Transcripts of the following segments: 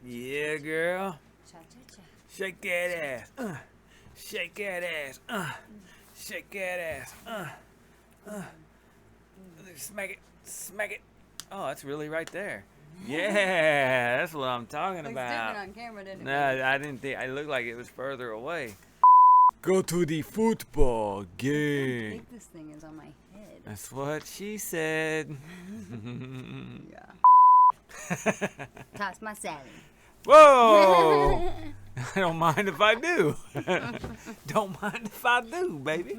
Yeah, girl. Cha-cha-cha. Shake that ass. Shake that ass. Shake that ass. Smack it. Smack it. Oh, that's really right there. Yeah, that's what I'm talking Looks about. different on camera, didn't it? No, I didn't think. I looked like it was further away. Go to the football How game. big this thing is on my head. That's what she said. Yeah. Toss my salad. Whoa! I don't mind if I do. Don't mind if I do, baby.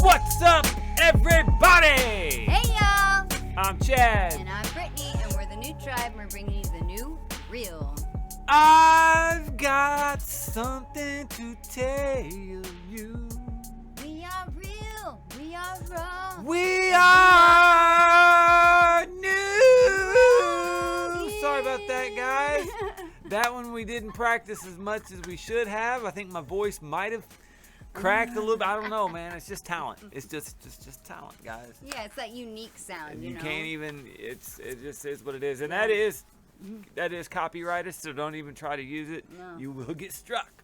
What's up, everybody? Hey, y'all! I'm Chad. And I'm Brittany, and we're the new tribe, and we're bringing you the new real. I've got something to tell you. We are real. We are raw. We are new. Sorry about that, guys. That one we didn't practice as much as we should have. I think my voice might have cracked a little bit. I don't know, man. It's just talent. It's just talent, guys. Yeah, it's that unique sound, You know? can't even. It just is what it is, and that is copyrighted. So don't even try to use it. No. You will get struck.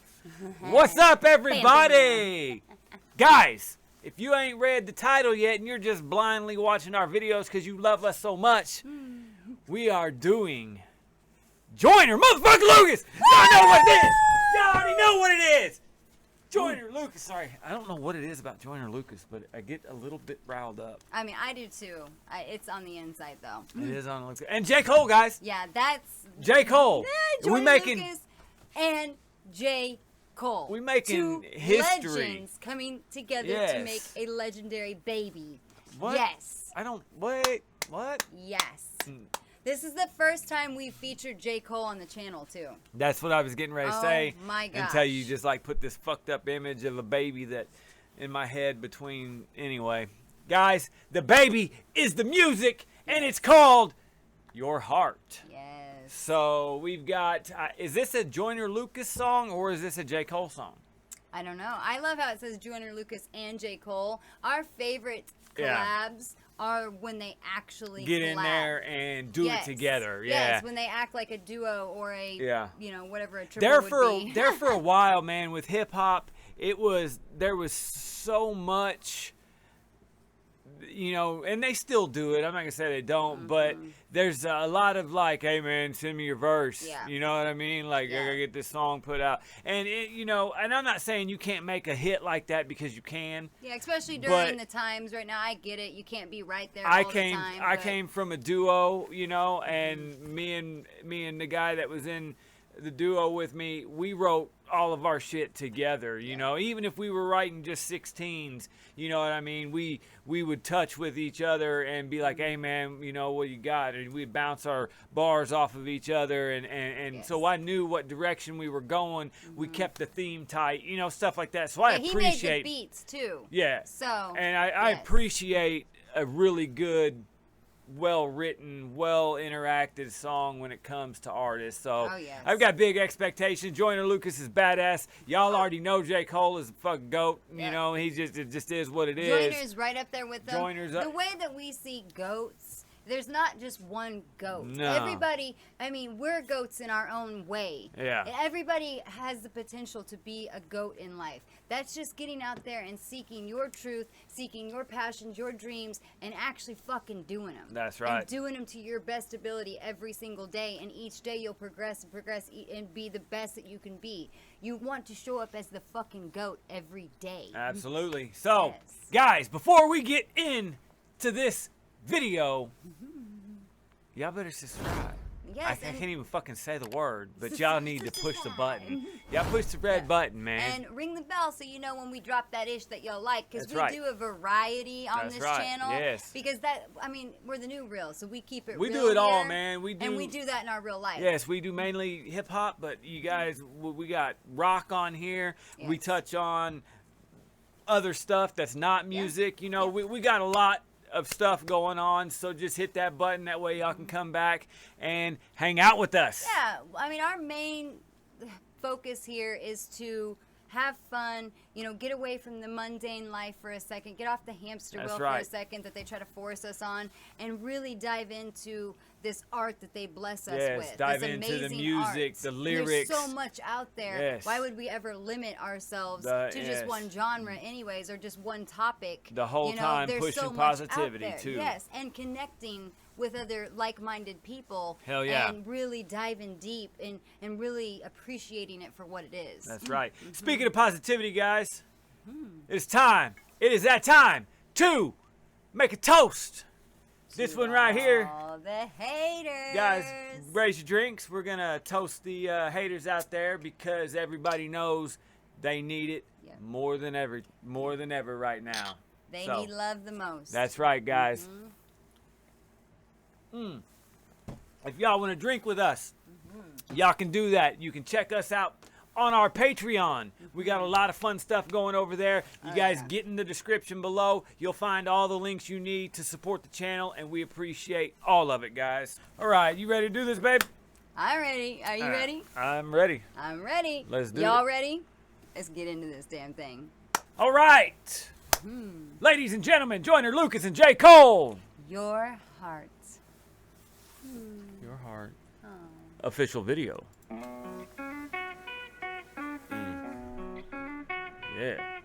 What's up, everybody? Guys, if you ain't read the title yet and you're just blindly watching our videos because you love us so much, we are doing Joyner motherfucking Lucas. Y'all know what it is. Y'all already know what it is. Joyner Lucas. Sorry, I don't know what it is about Joyner Lucas, but I get a little bit riled up. I mean, I do too. It's on the inside, though. It is on Lucas. And J. Cole, guys. Yeah, that's... J. Cole. Joyner We making Lucas and J. Cole. We making Two history. legends coming together Yes. to make a legendary baby. What? Yes. I don't wait. What? Yes. This is the first time we've featured J. Cole on the channel, too. That's what I was getting ready to say. Oh, my gosh. Until you just like put this fucked up image of a baby that in my head between. Anyway, guys, the baby is the music, and it's called Your Heart. Yes. So we've got. Is this a Joyner Lucas song or is this a J. Cole song? I don't know. I love how it says Joyner Lucas and J. Cole. Our favorite Yeah. collabs are when they actually Get in collab. there and do it together. Yeah. Yes, when they act like a duo or a, whatever a triple There would be. there for a while, man, with hip hop, there was so much, and they still do it. I'm not gonna say they don't, but there's a lot of like, hey man, send me your verse. Yeah. You know what I mean? Like, I gotta get this song put out, and and I'm not saying you can't make a hit like that because you can. Yeah, especially during the times right now. I get it. You can't be right there all the time. I came from a duo, and me and the guy that was in the duo with me, we wrote all of our shit together, even if we were writing just 16s, you know what I mean? We would touch with each other and be like, hey man, what you got? And we'd bounce our bars off of each other. And so I knew what direction we were going. We kept the theme tight, stuff like that. So I appreciate. He made the beats too. Yeah. So. And I appreciate a really good, well-written, well-interacted song when it comes to artists. So I've got big expectations. Joyner Lucas is badass. Y'all already know J. Cole is a fucking goat. It just is what it is. Joyner's right up there with them. The way that we see goats, there's not just one goat. No. Everybody, we're goats in our own way. Yeah. Everybody has the potential to be a goat in life. That's just getting out there and seeking your truth, seeking your passions, your dreams, and actually fucking doing them. That's right. And doing them to your best ability every single day. And each day you'll progress and be the best that you can be. You want to show up as the fucking goat every day. Absolutely. So, guys, before we get into this video, y'all better subscribe. Yes, I can't even fucking say the word, but y'all need to push the button. Y'all push the red button, man. And ring the bell so you know when we drop that ish that y'all like, because That's we right. do a variety on That's this right. channel. Yes. Because we're the new real, so we keep it We real do it all, here, man. and we do that in our real life. Yes, we do mainly hip hop, but you guys, we got rock on here. We Yes. touch on other stuff that's not music. You know, we got a lot of stuff going on, so just hit that button. That way y'all can come back and hang out with us. Yeah, I mean, our main focus here is to have fun, you know, get away from the mundane life for a second, get off the hamster wheel for a second that they try to force us on, and really dive into this art that they bless us with. Dive this into the amazing music, art. the lyrics. There's so much out there. Yes. Why would we ever limit ourselves to just one genre anyways, or just one topic? The whole time there's pushing so much positivity, out there. too. Yes, and connecting with other like-minded people. Hell yeah. And really diving deep and really appreciating it for what it is. That's right. Speaking of positivity, guys, it's time. It is that time to make a toast. This one right here. All the haters. Guys, raise your drinks. We're going to toast the haters out there because everybody knows they need it more than ever right now. They need love the most. That's right, guys. If y'all want to drink with us, y'all can do that. You can check us out on our Patreon. We got a lot of fun stuff going over there. You guys get in the description below. You'll find all the links you need to support the channel, and we appreciate all of it, guys. All right, you ready to do this, babe? I'm ready. Are you ready? I'm ready. I'm ready. Let's do Y'all it. ready? Let's get into this damn thing. All right. Ladies and gentlemen, Joyner Lucas and J. Cole. Your heart. Your heart. Official video. Yeah.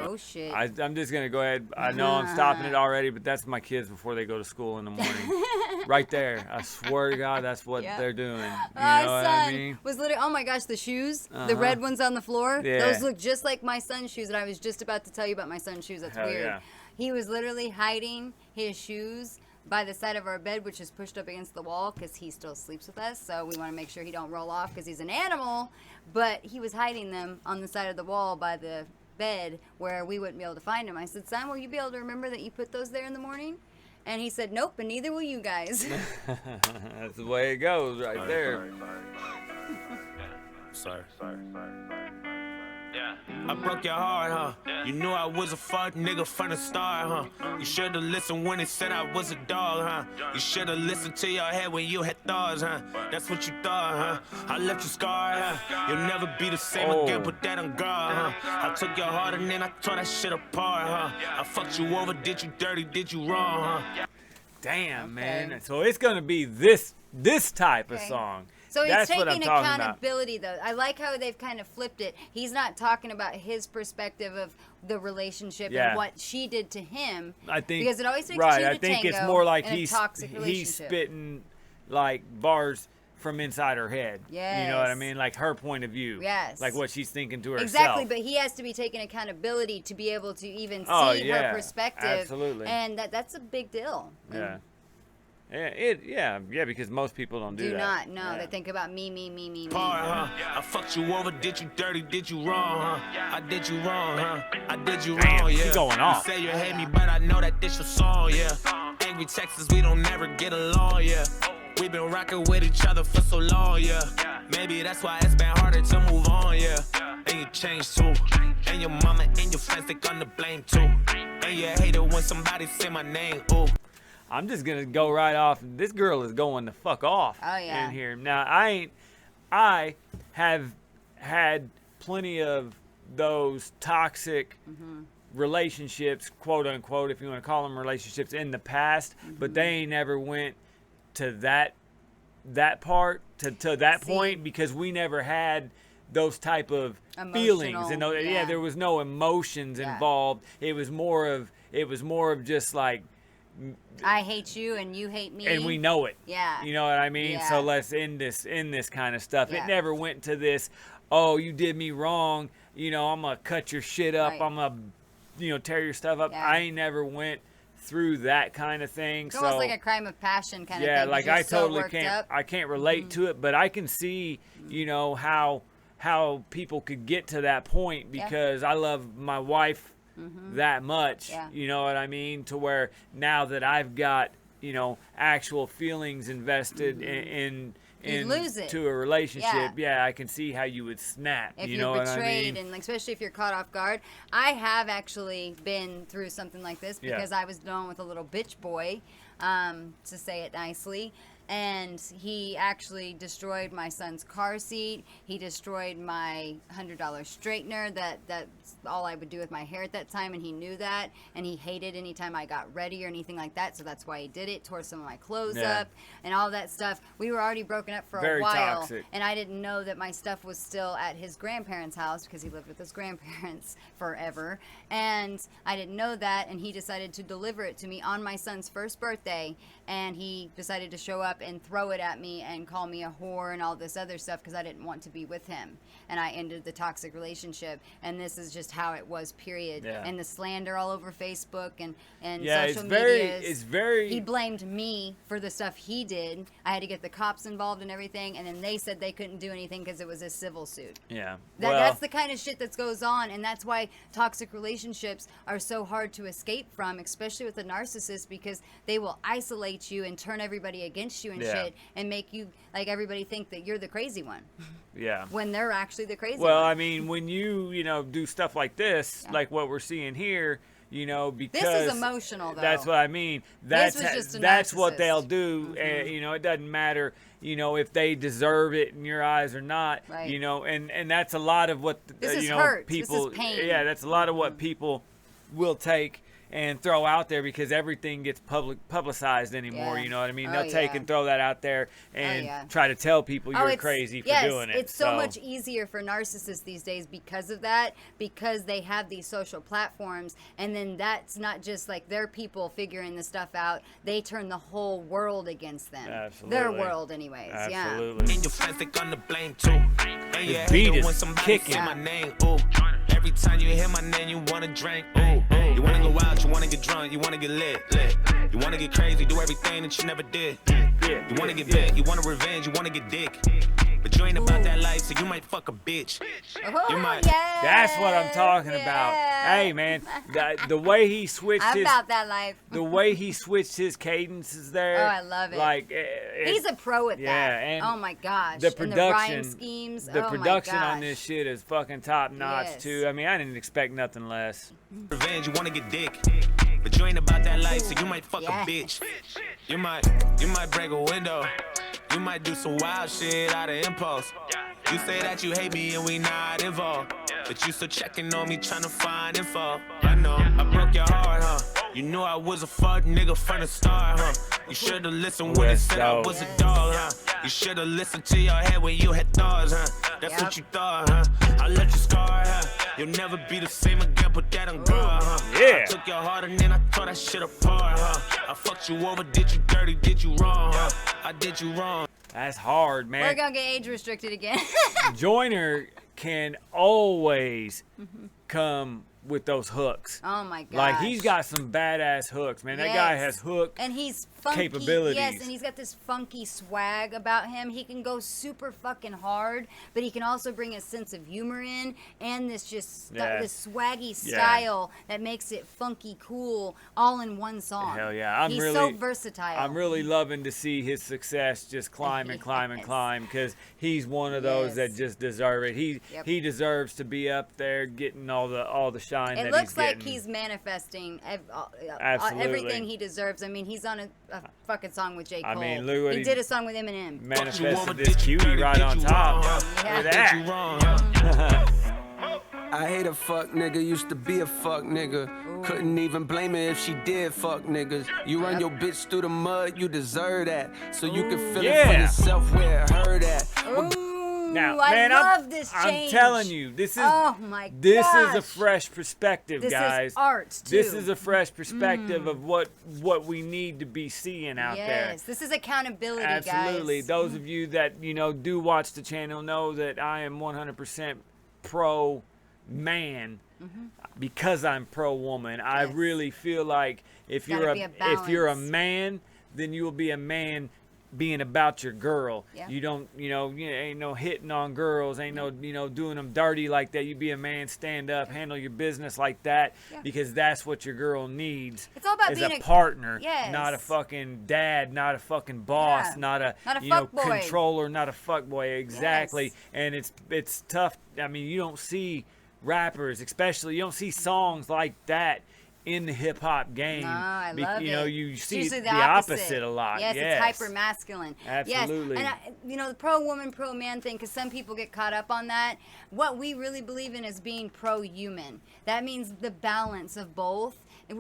Oh shit. I'm just going to go ahead. I know I'm stopping it already, but that's my kids before they go to school in the morning. Right there. I swear to God, that's what they're doing. You My know what son I mean? was literally, oh my gosh, the shoes, the red ones on the floor, Yeah. those look just like my son's shoes, and I was just about to tell you about my son's shoes. That's Hell weird. yeah. He was literally hiding his shoes by the side of our bed, which is pushed up against the wall because he still sleeps with us, so we want to make sure he don't roll off because he's an animal, but he was hiding them on the side of the wall by the bed where we wouldn't be able to find him. I said, son, will you be able to remember that you put those there in the morning? And he said, nope, and neither will you guys. That's the way it goes right there. Sorry. I broke your heart, huh? You knew I was a fuck nigga from the start, huh? You should've listened when they said I was a dog, huh? You should've listened to your head when you had thoughts, huh? That's what you thought, huh? I left you scarred, huh? You'll never be the same again, put that on guard, huh? I took your heart and then I tore that shit apart, huh? I fucked you over, did you dirty, did you wrong, huh? Damn, man. So it's going to be this type of song. So he's That's what I'm taking talking accountability, though. I like how they've kind of flipped it. He's not talking about his perspective of the relationship and what she did to him. I think because it always takes two right. to I think tango it's more like in a toxic he's relationship. spitting like bars from inside her head. Yes. You know what I mean? Like her point of view. Yes. Like what she's thinking to herself. Exactly, but he has to be taking accountability to be able to even see her perspective. Absolutely. And that's a big deal. Yeah. Because most people don't do that. Do not, no. They think about me. I fucked you over, did you dirty, did you wrong, huh? I did you wrong, huh? I did you Damn, wrong, she yeah. going off. You say you hate me, but I know that this your song, yeah. Angry Texas, we don't never get along, yeah. We've been rocking with each other for so long, yeah. Maybe that's why it's been harder to move on, yeah. And you changed too. And your mama and your friends, they gonna blame too. And you hate it when somebody say my name, ooh. I'm just gonna go right off. This girl is going the fuck off in here. Now I have had plenty of those toxic relationships, quote unquote, if you want to call them relationships, in the past, but they ain't never went to that part to that point because we never had those type of feelings and there was no emotions involved. It was more of just like, I hate you and you hate me. And we know it. Yeah. You know what I mean? Yeah. So let's end this kind of stuff. Yeah. It never went to this, oh, you did me wrong. You know, I'm going to cut your shit up. Right. I'm going to, tear your stuff up. Yeah. I ain't never went through that kind of thing. It's almost like a crime of passion kind of thing. Yeah, like you're I so totally worked can't. up. I can't relate to it, but I can see, you know, how people could get to that point because I love my wife that much. Yeah. You know what I mean? To where now that I've got, you know, actual feelings invested in You lose it. to a relationship, Yeah. I can see how you would snap. If you you're know what I betrayed, mean? and like, especially if you're caught off guard. I have actually been through something like this because I was dealing with a little bitch boy, to say it nicely. And he actually destroyed my son's car seat. He destroyed my $100 straightener. That's all I would do with my hair at that time, and he knew that. And he hated anytime I got ready or anything like that, so that's why he did it. Tore some of my clothes up and all that stuff. We were already broken up for Very a while, toxic. and I didn't know that my stuff was still at his grandparents' house because he lived with his grandparents forever. And I didn't know that, and he decided to deliver it to me on my son's first birthday. And he decided to show up and throw it at me and call me a whore and all this other stuff because I didn't want to be with him. And I ended the toxic relationship. And this is just how it was, period. Yeah. And the slander all over Facebook and Yeah, social it's media. very. He blamed me for the stuff he did. I had to get the cops involved and everything. And then they said they couldn't do anything because it was a civil suit. Yeah. That's the kind of shit that goes on, and that's why toxic relationships are so hard to escape from, especially with a narcissist, because they will isolate you and turn everybody against you and shit, and make you like everybody think that you're the crazy one. Yeah. When they're actually the crazy Well, one. I mean, when you know, do stuff like this, like what we're seeing here, you know, because this is emotional, though. that's what I mean. This was just a that's what narcissist. they'll do, and you know, it doesn't matter, you know, if they deserve it in your eyes or not, Right. you know, and that's a lot of what This is you know, hurt. This is people, pain. yeah, that's a lot of what people will take and throw out there because everything gets publicized anymore. Yeah. You know what I mean? Oh, They'll take yeah. and throw that out there and yeah. try to tell people you're it's- crazy for yes, doing it. It's so much easier for narcissists these days because of that, because they have these social platforms, and then that's not just like their people figuring the stuff out. They turn the whole world against them. Absolutely. Their world, anyways. Absolutely. In your friends, they gonna blame too. And you This beat hate it is when somebody kicking. say my name, ooh. Every time you hear my name, you wanna drink, ooh. You wanna go out, you wanna get drunk, you wanna get lit. You wanna get crazy, do everything that you never did. You wanna get big, you wanna revenge, you wanna get dick. But you ain't about that life, so you might fuck a bitch. Oh, You might- yes, That's what I'm talking about. yeah. Hey, man, the way he switched I'm his about that life. the way he switched his cadences there. Oh, I love it. Like He's a pro at yeah, that. and Oh my gosh. the And the rhyme production, schemes. the oh production my on gosh. this shit is fucking top notch Yes. too. I mean, I didn't expect nothing less. Revenge, you wanna get dick. But you ain't about that life, so you might fuck Yes. a bitch. You might break a window. You might do some wild shit out of impulse. You say that you hate me and we not involved. But you still checking on me, trying to find info. I know, I broke your heart, huh? You knew I was a fuck nigga from the start, huh? You should've listened when it said I was a dog, huh? You should've listened to your head when you had thoughts, huh? That's what you thought, huh? I left you scarred, huh? You'll never be the same again, put that on guard, huh? Yeah. I took your heart and then I tore that shit apart, huh? I fucked you over, did you dirty, did you wrong, huh? I did you wrong. That's hard, We're man. gonna get age restricted again. Joyner can always come with those hooks. Oh my gosh. Like he's got some badass hooks, man. That guy Yes. has hook And he's funky. capabilities. Yes, and he's got this funky swag about him. He can go super fucking hard, but he can also bring a sense of humor in and this just Yeah. this swaggy Yeah. style that makes it funky cool all in one song. Hell yeah. He's really so versatile. I'm really loving to see his success just climb and climb and Yes. climb because he's one of those that Yes. just deserve it. He deserves to be up there getting all the shine It that looks he's like getting. he's manifesting Absolutely. everything he deserves. I mean, he's on a fucking song with J. Cole. I mean, look what he he- did a song with Eminem. manifested this cutie right on top. Yeah. Look Did at you that. wrong, huh? I hate a fuck nigga, used to be a fuck nigga. Couldn't even blame her if she did fuck niggas. You run your bitch through the mud, you deserve that. So you can feel it Yeah. for yourself where it hurt at. Ooh, Now, I man, love this change. I'm telling you, this is Oh my this is a gosh. fresh perspective, This guys. is art too. This is a fresh perspective of what we need to be seeing out there. Yes, this is accountability, Absolutely. guys. Those of you that do watch the channel know that I am 100% pro man because I'm pro-woman. I really feel like if Gotta you're a be a man, then you will be a man being about your girl. Yeah. You don't, ain't no hitting on girls, ain't no, doing them dirty like that. You be a man, stand up, handle your business like that, because that's what your girl needs. It's all about as being a partner, Yes. not a fucking dad, not a fucking boss, Yeah. not a fuckboy. controller, not a fuckboy. Exactly. Yes. And it's tough. I mean, you don't see rappers, especially, you don't see songs like that in the hip hop game. No, I love it. You It's see usually the opposite a lot. Yes, it's hyper masculine. Absolutely. Yes. And the pro woman, pro man thing, because some people get caught up on that. What we really believe in is being pro human. That means the balance of both. And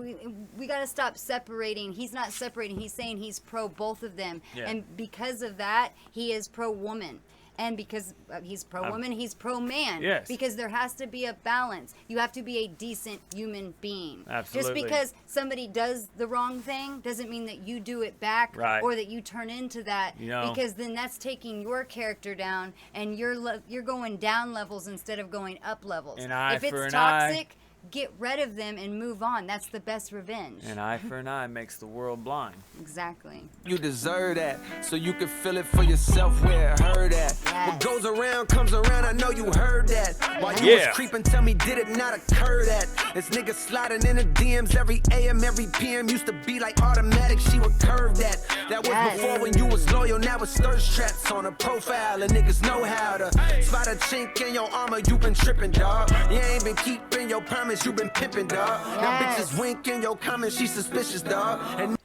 we got to stop separating. He's not separating. He's saying he's pro both of them. Yeah. And because of that, he is pro woman. And because he's pro-woman, he's pro-man. Yes. Because there has to be a balance. You have to be a decent human being. Absolutely. Just because somebody does the wrong thing doesn't mean that you do it back or that you turn into that. Because then that's taking your character down, and you're going down levels instead of going up levels. If it's toxic, get rid of them and move on. That's the best revenge. An eye for an eye makes the world blind. Exactly. You deserve that, so you can feel it for yourself where it hurt at. Yes. What goes around comes around, I know you heard that. While you was creeping, tell me, did it not occur that this nigga sliding in the DMs every AM, every PM used to be like automatic, she would curve that. That was before when you was loyal, now it's thirst traps on a profile, and niggas know how to spot a chink in your armor, you been tripping, dog. You ain't been keeping your promise, you been pimping, dog. Now bitches winking your comments, she suspicious, dog. And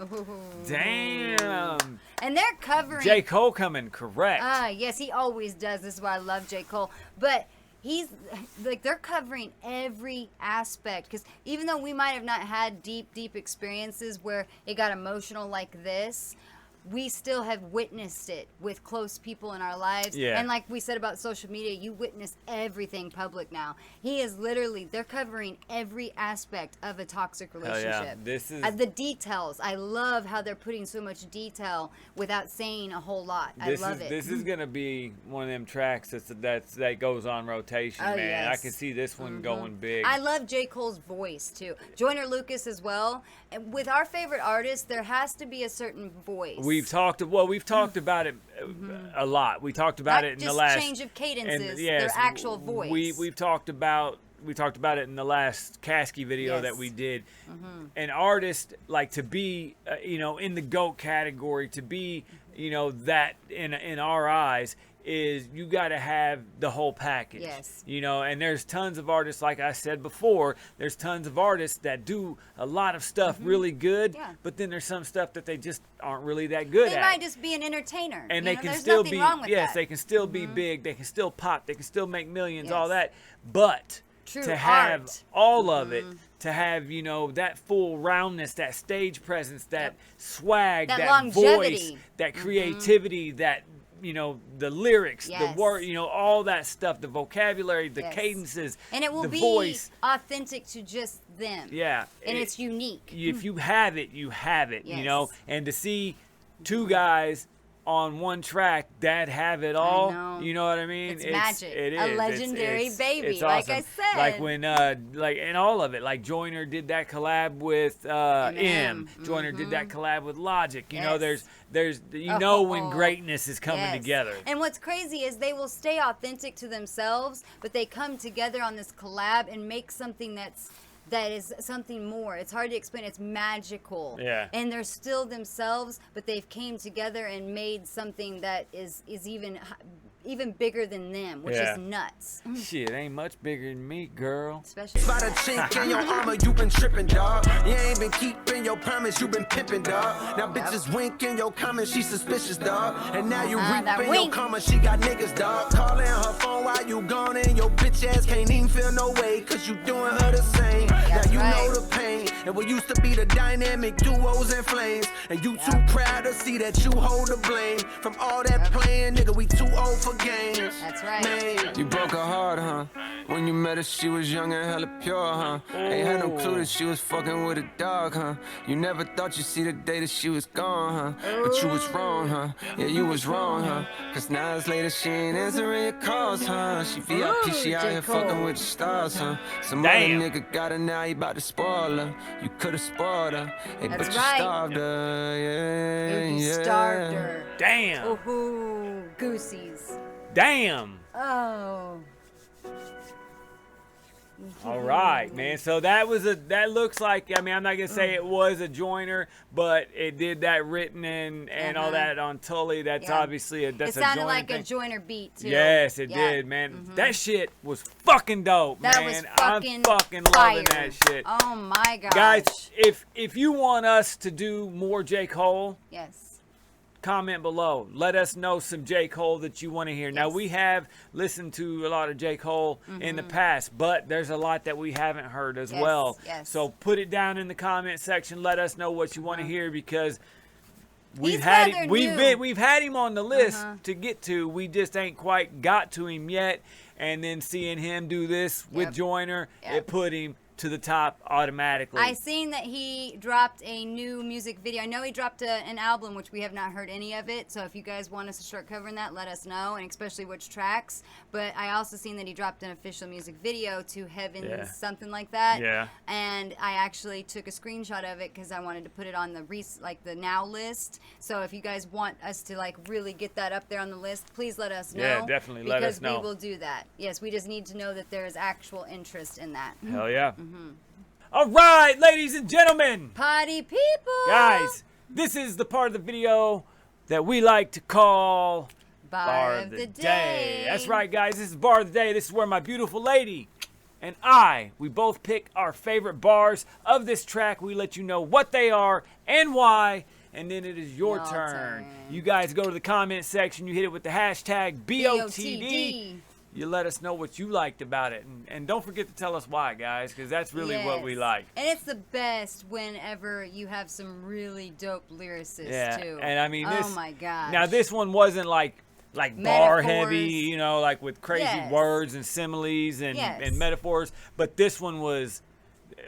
Damn. And they're covering J. Cole coming correct. Yes, he always does. This is why I love J. Cole. But he's like, they're covering every aspect, because even though we might have not had deep experiences where it got emotional like this, we still have witnessed it with close people in our lives. Yeah. And like we said about social media, you witness everything public now. He is literally, they're covering every aspect of a toxic relationship. Yeah. This is the details. I love how they're putting so much detail without saying a whole lot. I love it. This is gonna be one of them tracks that goes on rotation, man. Yes. I can see this one going big. I love J. Cole's voice too. Joyner Lucas as well. And with our favorite artists, there has to be a certain voice. We've talked about it a lot. We talked about it in the last change of cadences. and, yes, their actual voice. We've talked about it in the last Kasky video that we did. An artist, like, to be in the GOAT category, to be that in our eyes, is you got to have the whole package. Yes. And there's tons of artists, like I said before, there's tons of artists that do a lot of stuff really good, but then there's some stuff that they just aren't really that good at. They might just be an entertainer. And they can there's still nothing be, wrong with yes, that. they can still be big, they can still pop, they can still make millions, all that. But True to have art. all of it, to have, that full roundness, that stage presence, that swag, That that longevity. voice, that creativity, that the lyrics, the Yes. word, all that stuff, the vocabulary, the Yes. cadences, And it will the be voice. authentic to just them. Yeah. And it's unique. If you have it, you have it, Yes. And to see two guys on one track that have it all, know. you know what I mean? It's magic. It is. A legendary baby, it's like awesome. I said. Like when, and all of it. Like Joyner did that collab with M. Joyner did that collab with Logic. You know, Yes. there's when greatness is coming Yes. together. And what's crazy is they will stay authentic to themselves, but they come together on this collab and make something that is something more. It's hard to explain. It's magical. Yeah. And they're still themselves, but they've came together and made something that is even bigger than them, which is nuts. Shit, ain't much bigger than me, girl. Especially spot a chink in your armor, you been tripping, dog. You ain't been keeping your promise, you been pimping, dog. Now bitches winking your comments, she suspicious, dog. And now you that reaping your wink. karma, she got niggas, dog. Calling her phone while you gone and your bitch ass can't even feel no way, cause you doing her the same. Now you know the pain, and what used to be the dynamic duos and flames. And you too proud to see that you hold the blame. From all that playing, nigga, we too old for games. That's right. Man, you broke her heart, huh? When you met her, she was young and hella pure, huh? Ain't had no clue that she was fucking with a dog, huh? You never thought you'd see the day that she was gone, huh? But you was wrong, huh? Yeah, you was wrong, huh? Cause now it's later, she ain't answering your calls, huh? She VIP, she out here fucking with the stars, huh? Some other nigga got her now, he about to spoil her. You could've spoiled her, hey, but That's you right. starved her, yeah, You yeah. starved her. Damn. Ooh, goosies. Damn. Oh. All right, man. So that looks like, I mean, I'm not going to say it was a joiner, but it did that written and all that on Tully. That's obviously that's a joiner. It sounded like thing. a joiner beat, too. Yes, it did, man. That shit was fucking dope, That man. was I'm fucking loving that shit. Oh, my gosh. Guys, if you want us to do more J. Cole, Yes. comment below. Let us know some J. Cole that you want to hear. Now, Yes. we have listened to a lot of J. Cole in the past, but there's a lot that we haven't heard as well. Yes. So put it down in the comment section. Let us know what you want to hear, because we've He's had rather him, new. we've had him on the list to get to. We just ain't quite got to him yet. And then seeing him do this with Joyner, it put him to the top automatically. I seen that he dropped a new music video. I know he dropped an album, which we have not heard any of it. So if you guys want us to start covering that, let us know, and especially which tracks. But I also seen that he dropped an official music video to Heaven's something like that. Yeah. And I actually took a screenshot of it because I wanted to put it on the the now list. So if you guys want us to like really get that up there on the list, please let us know. Yeah, definitely let us know. Because we will do that. Yes, we just need to know that there is actual interest in that. Hell yeah. All right, ladies and gentlemen. Party people. Guys, this is the part of the video that we like to call Bar of the Day. That's right, guys. This is Bar of the Day. This is where my beautiful lady and we both pick our favorite bars of this track. We let you know what they are and why, and then it is your turn. You guys go to the comment section. You hit it with the hashtag BOTD. You let us know what you liked about it. And don't forget to tell us why, guys, because that's really what we like. And it's the best whenever you have some really dope lyricists, too. And I mean, this, oh, my gosh. Now, this one wasn't like bar heavy, you know, like with crazy words and similes and metaphors. But this one was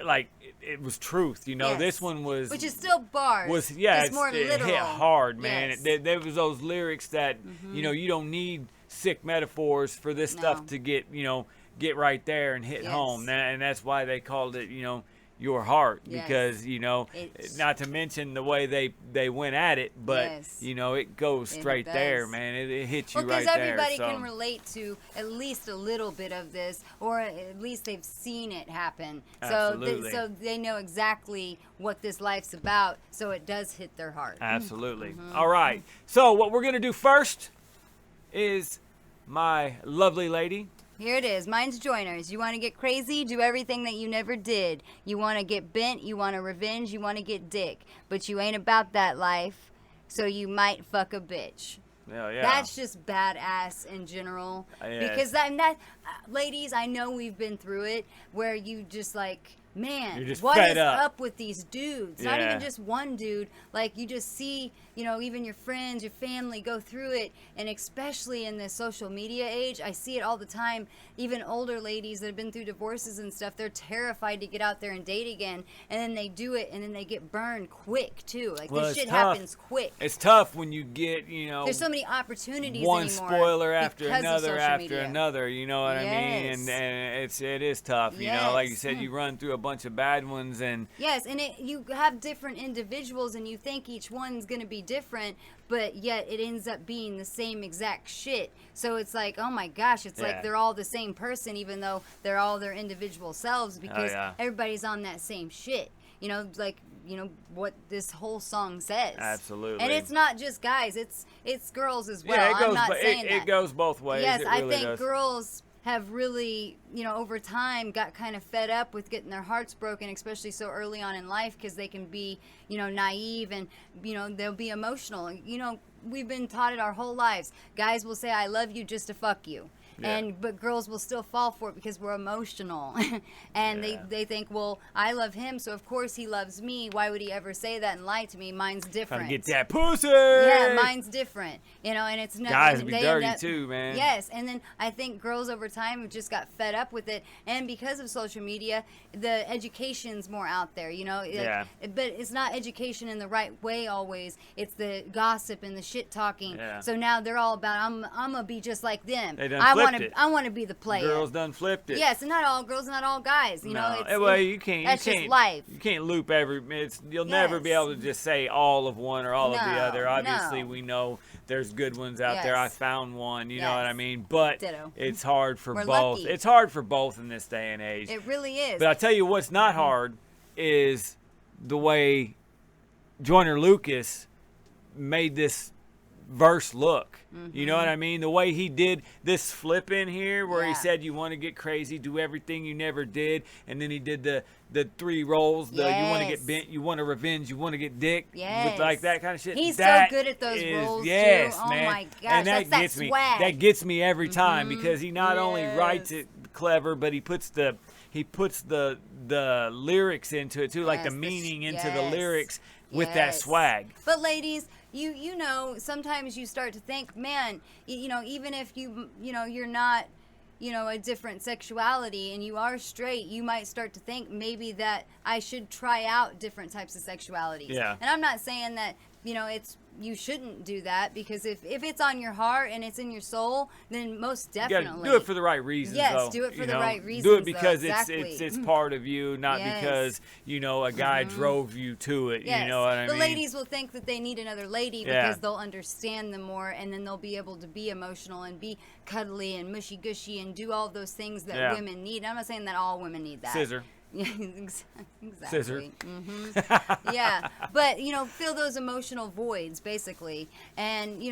like, it was truth, you know. This one was, which is still bars. It's more it literal. hit hard, man. There was those lyrics that you know, you don't need sick metaphors for this stuff to get, you know, get right there and hit home. And that's why they called it, you know, Your Heart, because, you know, not to mention the way they went at it, but you know, it goes straight there, man. It hits you right there. Because everybody can relate to at least a little bit of this, or at least they've seen it happen. Absolutely. So they know exactly what this life's about, so it does hit their heart. Absolutely. All right. So what we're going to do first is my lovely lady. Here it is. Mine's Joyners. You want to get crazy? Do everything that you never did. You want to get bent. You want to revenge. You want to get dick. But you ain't about that life, so you might fuck a bitch. Yeah. That's just badass in general. Because ladies, I know we've been through it, where you just like, man, what is up with these dudes? Not even just one dude. Like, you just see, you know, even your friends, your family go through it. And especially in this social media age, I see it all the time. Even older ladies that have been through divorces and stuff, they're terrified to get out there and date again. And then they do it, and then they get burned quick, too. Like, this shit happens quick. It's tough when you get, you know, there's so many opportunities one anymore spoiler after because another, you know what I mean? And it is tough, you know, like you said, you run through a bunch of bad ones, and you have different individuals, and you think each one's gonna be different, but yet it ends up being the same exact shit. So it's like, oh my gosh, it's like they're all the same person, even though they're all their individual selves, because everybody's on that same shit. You know, like, you know what this whole song says. Absolutely. And it's not just guys, it's girls as well. I'm not saying that. It goes both ways. Yes, I think girls have really, you know, over time got kind of fed up with getting their hearts broken, especially so early on in life, because they can be, you know, naive, and, you know, they'll be emotional. You know, we've been taught it our whole lives. Guys will say, I love you just to fuck you. but girls will still fall for it because we're emotional, and they think, well, I love him, so of course he loves me. Why would he ever say that and lie to me? Mine's different. Trying to get that pussy. Yeah, mine's different. You know, and it's not. Guys be dirty too, man. Yes, and then I think girls over time have just got fed up with it, and because of social media, the education's more out there. You know, but it's not education in the right way always. It's the gossip and the shit talking. Yeah. So now they're all about I'm gonna be just like them. They done I flipped it. want to be the player. Girls done flipped it. Yes, and not all girls, not all guys. You know, it's, well, you can't. That's you can't, just life. You can't loop every. You'll never be able to just say all of one or all of the other. Obviously, we know there's good ones out there. I found one. You know what I mean? But Ditto. it's hard for We're both. lucky. It's hard for both in this day and age. It really is. But I tell you what's not hard is the way Joyner Lucas made this verse look. You know what I mean? The way he did this flip in here where he said you want to get crazy, do everything you never did, and then he did the 3 rolls, you want to get bent, you want to revenge, you want to get dick, with like that kind of shit. He's that so good at those rolls yes, too. Oh man. my gosh, and that's gets that me. swag. That gets me every time because he not only writes it clever, but he puts the lyrics into it too, like the meaning into the lyrics with that swag. But ladies, you know, sometimes you start to think, man, you know, even if you're not, you know, a different sexuality and you are straight, you might start to think maybe that I should try out different types of sexualities. Yeah. And I'm not saying that, you know, you shouldn't do that, because if it's on your heart and it's in your soul, then most definitely do it for the right reasons. Yes, do it for the right reasons. Do it because exactly. it's part of you, not because a guy drove you to it. Yes. You know what I mean? The ladies will think that they need another lady because they'll understand them more, and then they'll be able to be emotional and be cuddly and mushy gushy and do all those things that women need. I'm not saying that all women need that. Scissor. Yeah, exactly. Scissor. Yeah, but fill those emotional voids basically, and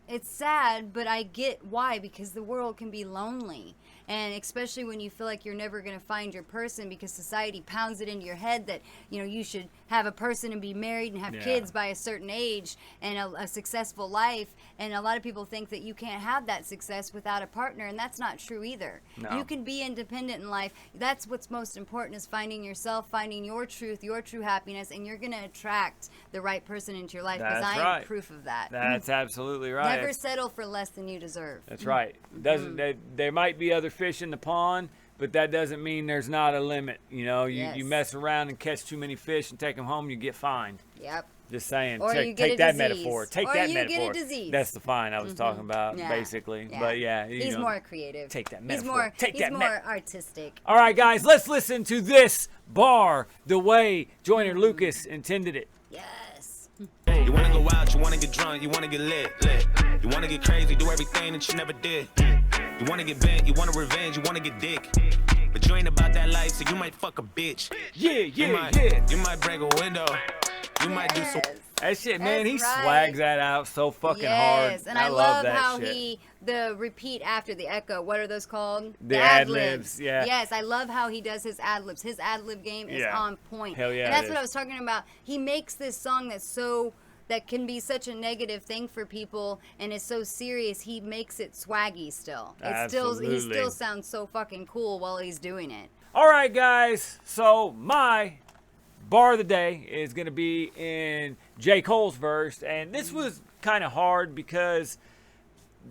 it's sad, but I get why, because the world can be lonely. And especially when you feel like you're never going to find your person, because society pounds it into your head that, you should have a person and be married and have kids by a certain age and a successful life. And a lot of people think that you can't have that success without a partner, and that's not true either. No. You can be independent in life. That's what's most important, is finding yourself, finding your truth, your true happiness, and you're going to attract the right person into your life, because I am proof of that. That's absolutely right. Never settle for less than you deserve. That's right. There might be other fish in the pond, but that doesn't mean there's not a limit. You mess around and catch too many fish and take them home, you get fined. Yep. Just saying. Or you get take a that disease. metaphor. Take or that you metaphor. Get a disease. That's the fine I was talking about, basically. Yeah. But he's more creative. Take that metaphor. He's more artistic. All right, guys, let's listen to this bar the way Joyner Lucas intended it. Yes. You wanna go out, you wanna get drunk, you wanna get lit. You wanna get crazy, do everything that you never did. You wanna get bent, you wanna revenge, you wanna get dick. But you ain't about that life, so you might fuck a bitch. You might break a window. You might do some. That shit, man, That's he right. swags that out so fucking hard. Yes, and I love that how shit. the repeat after the echo, what are those called? The ad-libs, yeah. Yes, I love how he does his ad-libs. His ad-lib game is on point. Hell yeah, and that's what I was talking about. He makes this song that can be such a negative thing for people, and is so serious, he makes it swaggy still. Absolutely. He still sounds so fucking cool while he's doing it. All right, guys, so my bar of the day is going to be in J. Cole's verse, and this was kind of hard because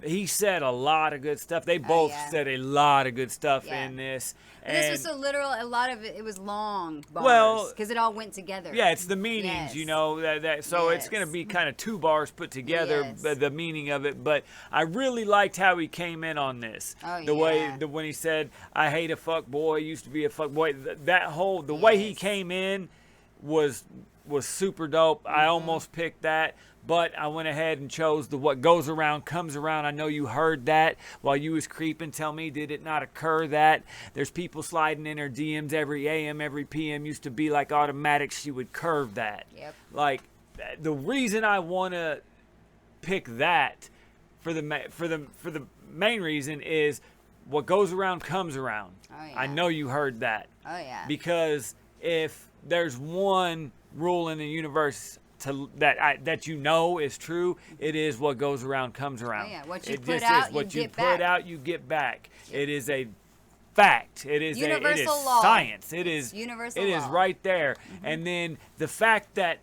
he said a lot of good stuff. They both said a lot of good stuff in this. And this was so literal. A lot of it was long bars. Well, because it all went together. Yeah, it's the meanings, so it's going to be kind of 2 bars put together, the meaning of it. But I really liked how he came in on this. When he said, "I hate a fuck boy, used to be a fuck boy." The way he came in was super dope. I almost picked that, but I went ahead and chose the "what goes around comes around." I know you heard that while you was creeping. Tell me, did it not occur that there's people sliding in her DMs every AM, every PM, used to be like automatic, she would curve that. Yep. Like, the reason I want to pick that for the main reason is what goes around comes around. Oh, yeah. I know you heard that. Oh, yeah. Because if there's one rule in the universe that you know is true. It is what goes around comes around. Oh, yeah. What you it put just out, is. What you you get put back. out, you get back. It is a fact. It is Universal it is law. science. It It's is universal It is law. right there. And then the fact that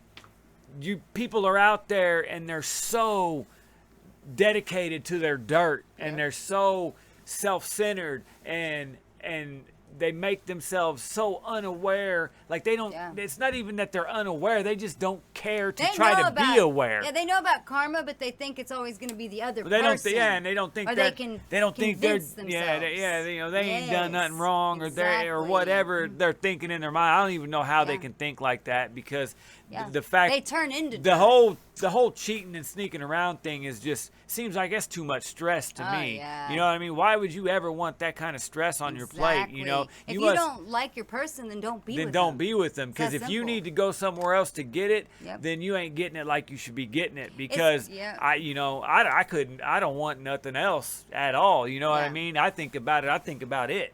people are out there and they're so dedicated to their dirt and they're so self-centered and they make themselves so unaware, like they don't it's not even that they're unaware, they just don't care to try to be aware. Yeah, they know about karma, but they think it's always going to be the other They person. don't and they don't think or that they don't think they're convince themselves. they ain't done nothing wrong or they or exactly. whatever they're thinking in their mind. I don't even know how they can think like that because the fact they turn into the whole cheating and sneaking around thing is just seems like that's too much stress to me. Yeah. You know what I mean? Why would you ever want that kind of stress on your plate? You know, if you must, don't like your person, then don't be with them. don't be with them, because It's if that you simple. need to go somewhere else to get it, Yep. then you ain't getting it like you should be getting it, because yeah. I don't want nothing else at all. You know what I Yeah. mean? I think about it.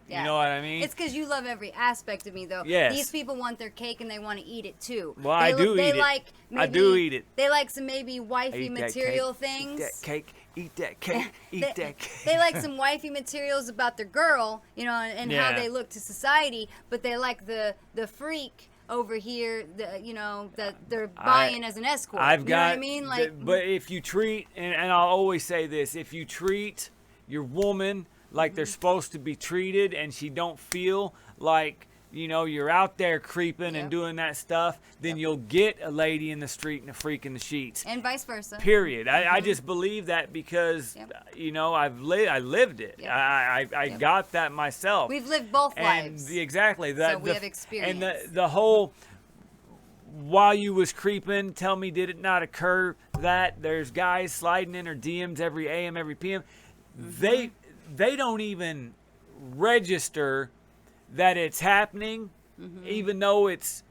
Yeah. You know what I mean? It's because you love every aspect of me, though. Yes. These people want their cake and they want to eat it too. Well, I do they eat it. like I do eat it. They like some maybe wifey Eat that material cake, things. Eat that cake. Eat that cake. Eat that cake. They like some wifey materials about their girl, you know, and how Yeah. they look to society, but they like the freak over here, that they're buying as an escort. I've you got, know what I mean? Like, but if you treat, and I'll always say this, if you treat your woman like they're supposed to be treated, and she don't feel like, you know, you're out there creeping and doing that stuff, then you'll get a lady in the street and a freak in the sheets. and vice versa. Period. I just believe that because, you know, I lived it. Yep. I got that myself. We've lived both And lives. exactly. That, So we have experience. And the whole, while you was creeping, tell me, did it not occur that there's guys sliding in her DMs every AM, every PM? They don't even register that it's happening, even though it's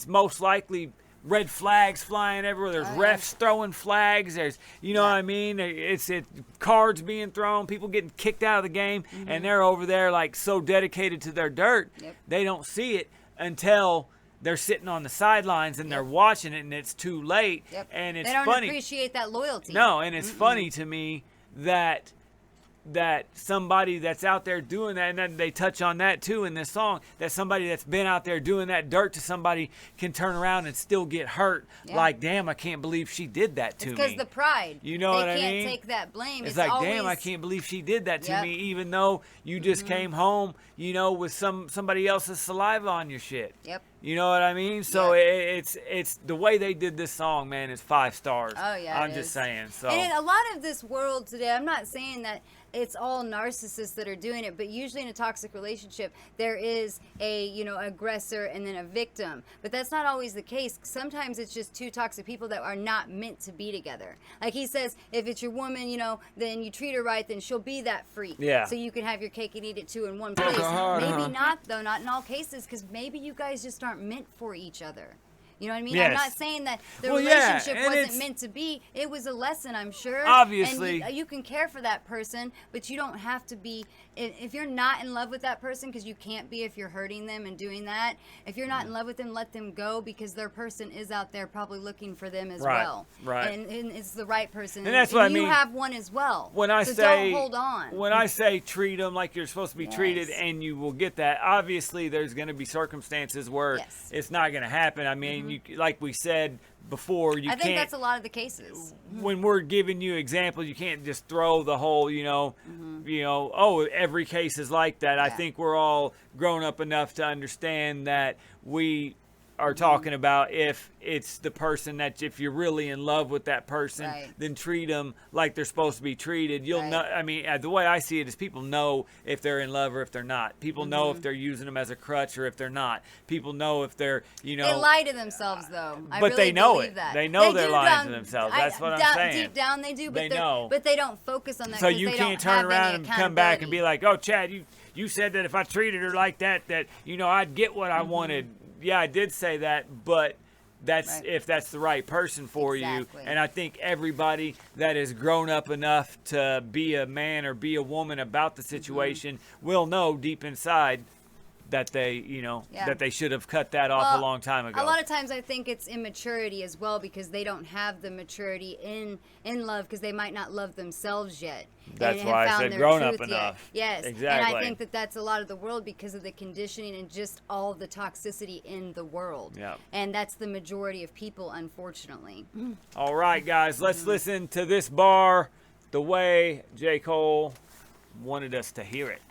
most likely red flags flying everywhere. There's refs throwing flags. There's, you know what I mean? It's cards being thrown, people getting kicked out of the game, and they're over there like so dedicated to their dirt, they don't see it until they're sitting on the sidelines and they're watching it, and it's too late. And it's they don't funny. appreciate that loyalty. No, and it's funny to me that somebody that's out there doing that, and then they touch on that too in this song, that somebody that's been out there doing that dirt to somebody can turn around and still get hurt. Like, damn, I can't believe she did that to me. It's because the pride. You know what I mean? They can't take that blame. It's like, always, damn, I can't believe she did that to Yep. me, even though you just came home, you know, with somebody else's saliva on your shit. Yep. You know what I mean? So it's the way they did this song, man, is 5 stars. Oh, yeah, I'm it just is. saying. So And in a lot of this world today, I'm not saying that it's all narcissists that are doing it, but usually in a toxic relationship, there is a, aggressor and then a victim. But that's not always the case. Sometimes it's just two toxic people that are not meant to be together. Like he says, if it's your woman, then you treat her right, then she'll be that freak. Yeah. So you can have your cake and eat it too in one place. Maybe not, though, not in all cases, because maybe you guys just aren't meant for each other. You know what I mean? Yes. I'm not saying that the Well, yeah, relationship and wasn't it's- meant to be. It was a lesson, I'm sure. Obviously. And you can care for that person, but you don't have to be. If you're not in love with that person, because you can't be if you're hurting them and doing that. If you're not in love with them, let them go, because their person is out there probably looking for them as Right, well. right. And it's the right person. And that's what I you mean. have one as well. When I so say, don't hold on. when I say treat them like you're supposed to be treated, Yes. and you will get that, obviously there's going to be circumstances where Yes. it's not going to happen. I mean, you, like we said before, you I can't. think that's a lot of the cases. When we're giving you examples, you can't just throw the whole, oh, every case is like that. I Yeah. think we're all grown up enough to understand that we are talking about if it's the person that, if you're really in love with that person, Right. then treat them like they're supposed to be treated. You'll Right. know. I mean, the way I see it is people know if they're in love or if they're not. People know if they're using them as a crutch or if they're not. People know if they're, They lie to themselves, though. I but really they know believe it. that. They know they're do lying down- to themselves. That's what I'm saying. Deep down, they do. But They know. But they don't focus on that. So 'cause you they can't don't turn have around any and come back and be accountability. like, "Oh, Chad, you said that if I treated her like that, I'd get what I wanted." Yeah, I did say that, but that's Right. if that's the right person for Exactly. you. And I think everybody that is grown up enough to be a man or be a woman about the situation will know deep inside that they, you know, Yeah. that they should have cut that off a long time ago. A lot of times I think it's immaturity as well, because they don't have the maturity in love, because they might not love themselves yet. That's and why I found said their grown up truth yet. enough. Yes, Exactly. And I think that that's a lot of the world because of the conditioning and just all of the toxicity in the world. Yeah. And that's the majority of people, unfortunately. All right, guys, let's listen to this bar the way J. Cole wanted us to hear it.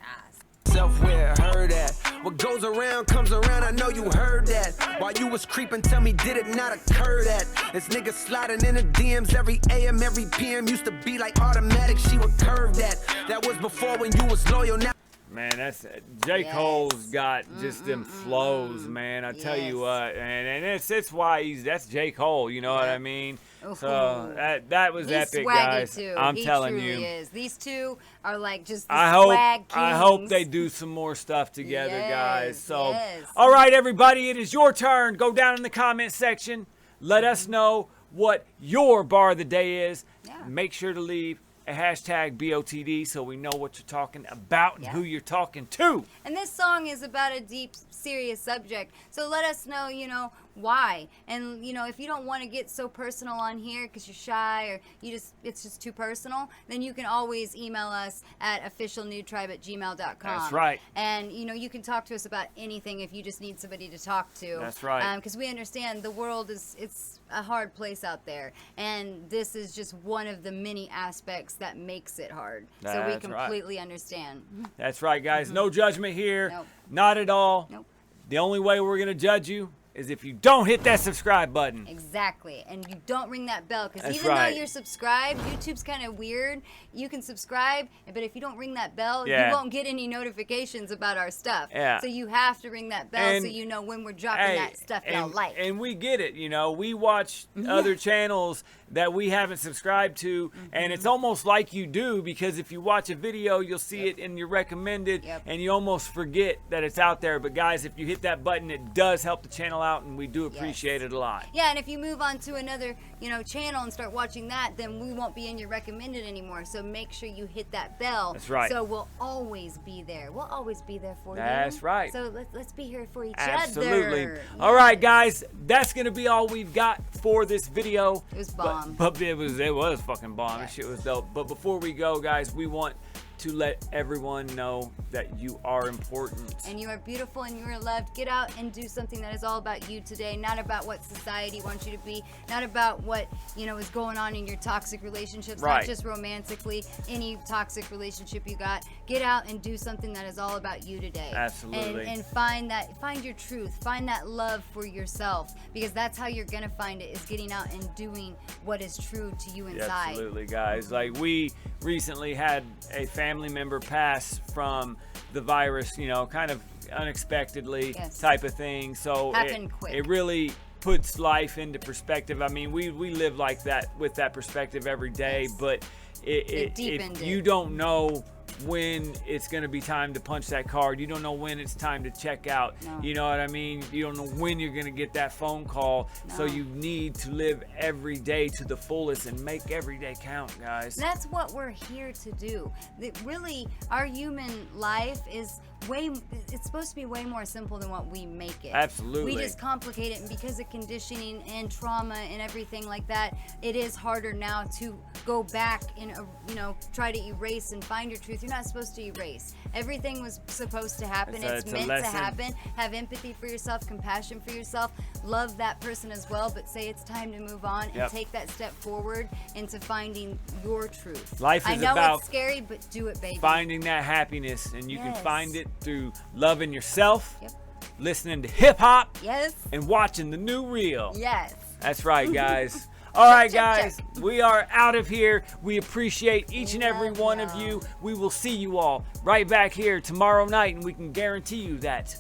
Where I heard that. What goes around comes around, I know you heard that. While you was creeping, tell me, did it not occur that this nigga sliding in the DMs every AM, every PM used to be like automatic, she would curve that. That was before when you was loyal, now. Man, that's J. Cole's got just them flows, man. I tell you what, and it's why that's J. Cole. You know what I mean? So that was He's epic, swaggy guys. too. I'm he telling truly you. Is. These two are like just the I hope swag they kings. do some more stuff together, Yes, guys. So, yes. all right, everybody, it is your turn. Go down in the comment section. Let us know what your bar of the day is. Yeah. Make sure to leave a hashtag BOTD so we know what you're talking about and Yeah. who you're talking to. And this song is about a deep, serious subject. So let us know, you know, why. And, you know, if you don't want to get so personal on here because you're shy or it's just too personal, then you can always email us at officialnudetribe@gmail.com. That's right. And, you know, you can talk to us about anything if you just need somebody to talk to. That's right. Because we understand the world it's a hard place out there. And this is just one of the many aspects that makes it hard. So we That's right. completely understand. That's right, guys. No judgment here. Nope. Not at all. Nope. The only way we're going to judge you is if you don't hit that subscribe button. Exactly, and you don't ring that bell, because That's even right. though you're subscribed, YouTube's kind of weird. You can subscribe, but if you don't ring that bell, Yeah. you won't get any notifications about our stuff. Yeah. So you have to ring that bell And- so you know when we're dropping that stuff y'all like. And we get it, you know. We watch other channels that we haven't subscribed to, and it's almost like you do, because if you watch a video, you'll see it in your recommended, Yep. and you almost forget that it's out there. But guys, if you hit that button, it does help the channel out, and we do appreciate it a lot. Yeah, and if you move on to another, you know, channel and start watching that, then we won't be in your recommended anymore. So make sure you hit that bell. That's right. So we'll always be there. We'll always be there for you. That's right. So let's be here for each Absolutely. other. All right, guys, that's gonna be all we've got for this video. It was bomb. But it was fucking bomb. Yes. That shit was dope. But before we go, guys, we want to let everyone know that you are important. And you are beautiful and you are loved. Get out and do something that is all about you today, not about what society wants you to be, not about what, you know, is going on in your toxic relationships, Right. not just romantically, any toxic relationship you got. Get out and do something that is all about you today. Absolutely. And find your truth, find that love for yourself, because that's how you're gonna find it, is getting out and doing what is true to you inside. Absolutely, guys. Like, we recently had a family member pass from the virus, you know, kind of unexpectedly, Yes. type of thing. So Happened quick. it really puts life into perspective. I mean, we live like that, with that perspective every day, Yes. but if deepened you it. don't know when it's going to be time to punch that card, you don't know when it's time to check out. No. You know what I mean? You don't know when you're going to get that phone call. So No. you need to live every day to the fullest and make every day count, guys. That's what we're here to do. Really, our human life is it's supposed to be way more simple than what we make it. Absolutely. We just complicate it, and because of conditioning and trauma and everything like that, it is harder now to go back and, you know, try to erase and find your truth. You're not supposed to erase. Everything was supposed to happen. It's a meant to lesson. happen. Have empathy for yourself, compassion for yourself, love that person as well, but say it's time to move on and Yep. take that step forward into finding your truth. Life I is know about it's scary, but do it, baby. finding that happiness, and you can Yes. find it through loving yourself, Yep. listening to hip hop, Yes. and watching the new reel. Yes. That's right, guys. All right, check, guys, we are out of here. We appreciate each and every Love one of y'all. you. We will see you all right back here tomorrow night, and we can guarantee you that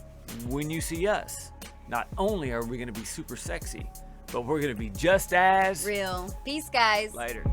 when you see us, not only are we going to be super sexy, but we're going to be just as Real. Peace, guys. later.